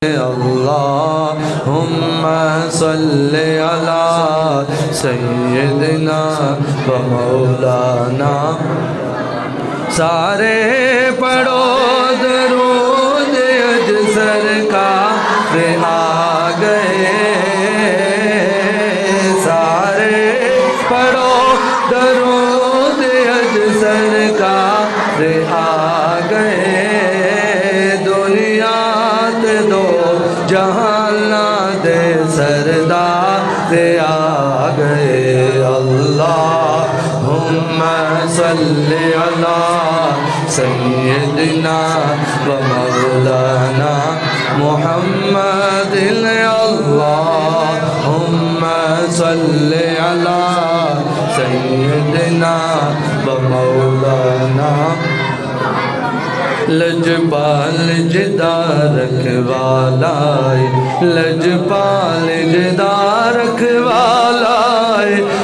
اللہم صلی علی سیدنا و مولانا سارے پڑھو درود اج سرکار آ گئے سارے پڑھو درود اج سرکار آ گئے دنیا تے دو جہاں دے سردار آ گئے اللہم صلی علی سیدنا و مولانا محمد اللہم صلی علی سیدنا و مولانا لجپال جدا رکھوالا لجپال جدا رکھوالا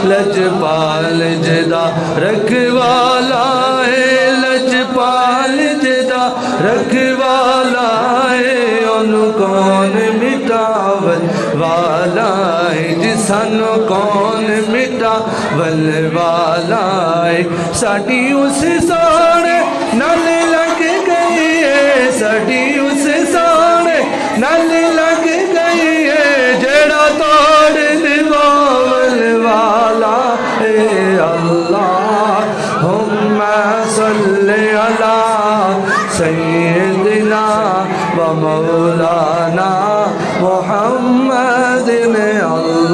لجپال جدا رکھوالا لجپال جدا رکھوالا انہوں کون مٹاول والا جسانو کون مٹاول والا ساڑی اس سوڑے نال لگ گئی ہے ساڑی اس سوڑے نال لگ گئی ہے جڑا توڑ دیوال والا اے اللہم صلی علی سیدنا و مولانا محمد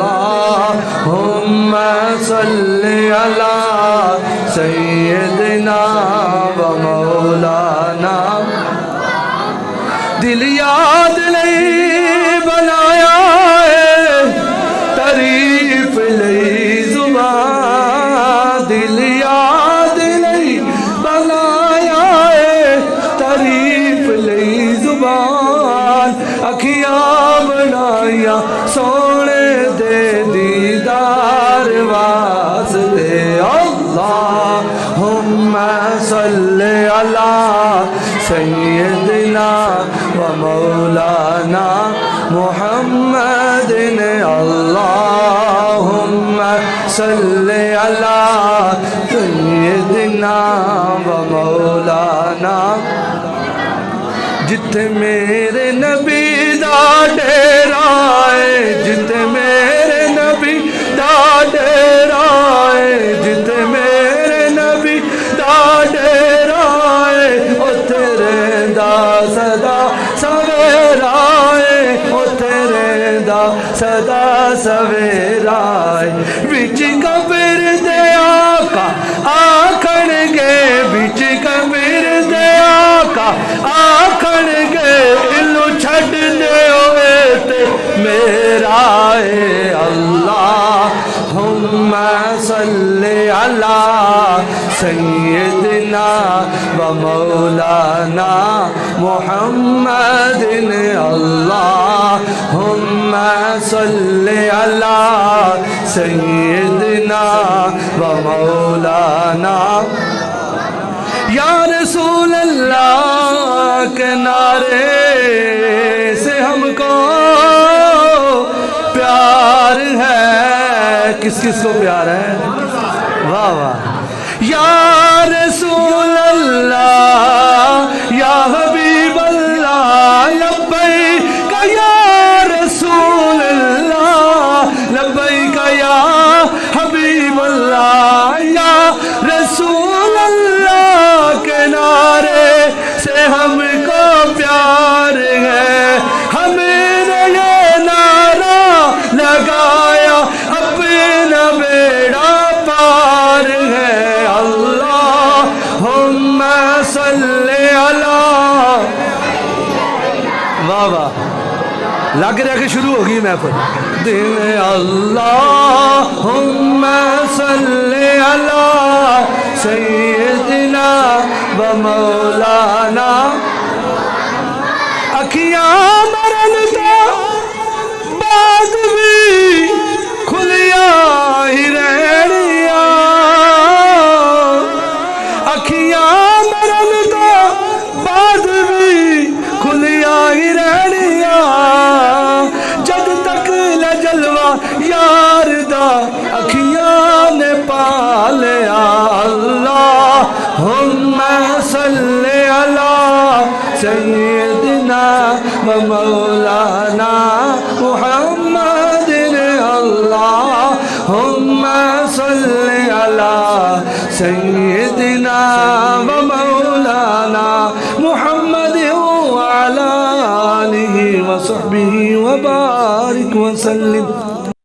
اللہم صلی علی سیدنا و مولانا دل یاد نہیں بنایا ہے تعریف لئی زبان دل یاد نہیں بنایا ہے تعریف لئی زبان اکھیاں بنایا سونے دے دیدار واسطے اللہم صلی علی سیدنا و مولانا محمد اللہم صلی علی سیدنا و مولانا جتھے میرے نبی دا ڈیرا ہے جتھے میرے نبی دا ڈیرا ہے جتھے میرے نبی دا ڈیرا ہے اتھے رہندا صدا سویرا ہے اتھے رہندا صدا سویرا ہے وچ قبر دے آقا آکھن گے وچ قبر دے آقا آکھن گے الو چھڈ دے ہوئے تے میرا اے اللہم صلی علی سیدنا و مولانا محمد اللہم صلی علی سیدنا و مولانا یا رسول اللہ کے نعرے سے ہم کو پیار ہے کس کس کو پیار ہے واہ واہ یا رسول اللہ یا حبیب اللہ لبیک یا رسول اللہ لبیک یا حبیب اللہ یا رسول اللہ کے نعرے سے ہم کو پیار ہے ہمیں نے یہ نعرہ لگایا اپنا بیڑا پار ہے اللہم صلی علی واہ واہ لگ رہا کہ شروع ہوگی محفل دل اللہم صلی علی سیدنا و مولانا اکھیاں مرن تو بعد بھی کھلیا ہی رہنیا اکھیاں مرن تو بعد بھی کھلیا ہی رہنیا سيدنا ومولانا محمد اللهم صل على سيدنا ومولانا محمد وعلى آله وصحبه وبارك وسلم.